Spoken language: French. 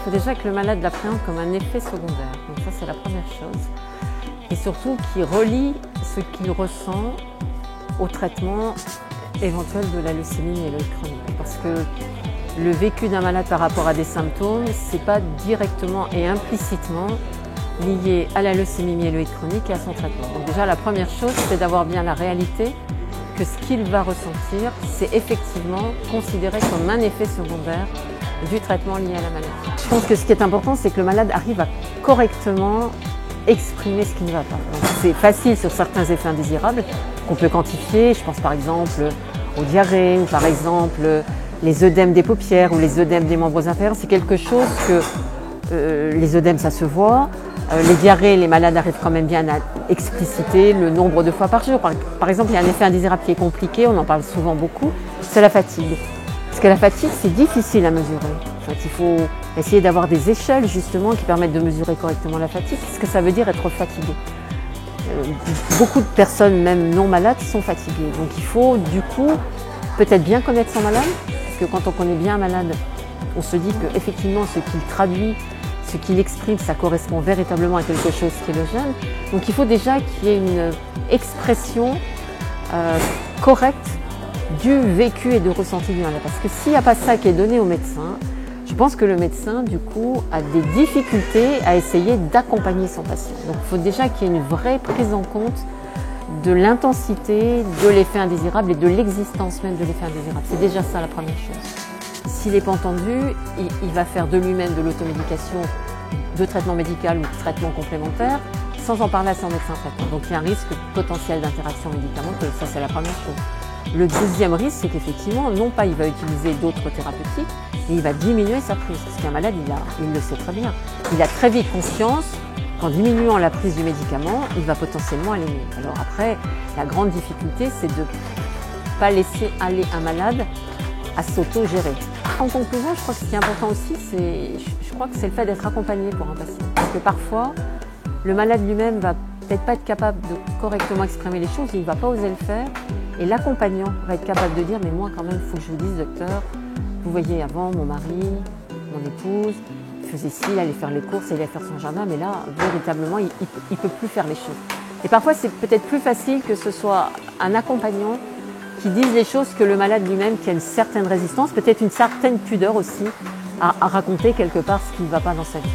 faut déjà que le malade l'appréhende comme un effet secondaire. Donc ça, c'est la première chose. Et surtout qu'il relie ce qu'il ressent au traitement éventuel de la leucémie myéloïde chronique. Parce que le vécu d'un malade par rapport à des symptômes, c'est pas directement et implicitement lié à la leucémie myéloïde chronique et à son traitement. Donc déjà, la première chose, c'est d'avoir bien la réalité que ce qu'il va ressentir, c'est effectivement considéré comme un effet secondaire du traitement lié à la maladie. Je pense que ce qui est important, c'est que le malade arrive à correctement exprimer ce qui ne va pas. C'est facile sur certains effets indésirables qu'on peut quantifier. Je pense par exemple aux diarrhées ou par exemple les œdèmes des paupières ou les œdèmes des membres inférieurs. C'est quelque chose que les œdèmes, ça se voit. Les diarrhées, les malades arrivent quand même bien à expliciter le nombre de fois par jour. Par exemple, il y a un effet indésirable qui est compliqué, on en parle souvent beaucoup, c'est la fatigue. Parce que la fatigue, c'est difficile à mesurer. En fait, il faut essayer d'avoir des échelles justement qui permettent de mesurer correctement la fatigue. Ce que ça veut dire être fatigué. Beaucoup de personnes, même non malades, sont fatiguées. Donc il faut du coup peut-être bien connaître son malade. Parce que quand on connaît bien un malade, on se dit qu'effectivement ce qu'il traduit, ce qu'il exprime, ça correspond véritablement à quelque chose qui le gêne. Donc il faut déjà qu'il y ait une expression correcte du vécu et du ressenti du malade. Parce que s'il n'y a pas ça qui est donné au médecin, je pense que le médecin, du coup, a des difficultés à essayer d'accompagner son patient. Donc il faut déjà qu'il y ait une vraie prise en compte de l'intensité de l'effet indésirable et de l'existence même de l'effet indésirable. C'est déjà ça la première chose. S'il n'est pas entendu, il va faire de lui-même de l'automédication, de traitement médical ou de traitement complémentaire, sans en parler à son médecin traitant. Donc il y a un risque potentiel d'interaction médicamenteuse, ça c'est la première chose. Le deuxième risque, c'est qu'effectivement, non pas il va utiliser d'autres thérapeutiques, mais il va diminuer sa prise. Parce qu'un malade, il le sait très bien. Il a très vite conscience qu'en diminuant la prise du médicament, il va potentiellement aller mieux. Alors après, la grande difficulté, c'est de ne pas laisser aller un malade à s'auto-gérer. En conclusion, je crois que ce qui est important aussi, c'est le fait d'être accompagné pour un patient. Parce que parfois, le malade lui-même va peut-être pas être capable de correctement exprimer les choses, il ne va pas oser le faire. Et l'accompagnant va être capable de dire « mais moi quand même, il faut que je vous dise, docteur, vous voyez avant, mon mari, mon épouse, faisait ci, il allait faire les courses, il allait faire son jardin, mais là, véritablement, il ne peut plus faire les choses. » Et parfois, c'est peut-être plus facile que ce soit un accompagnant qui dise les choses que le malade lui-même, qui a une certaine résistance, peut-être une certaine pudeur aussi, à raconter quelque part ce qui ne va pas dans sa vie.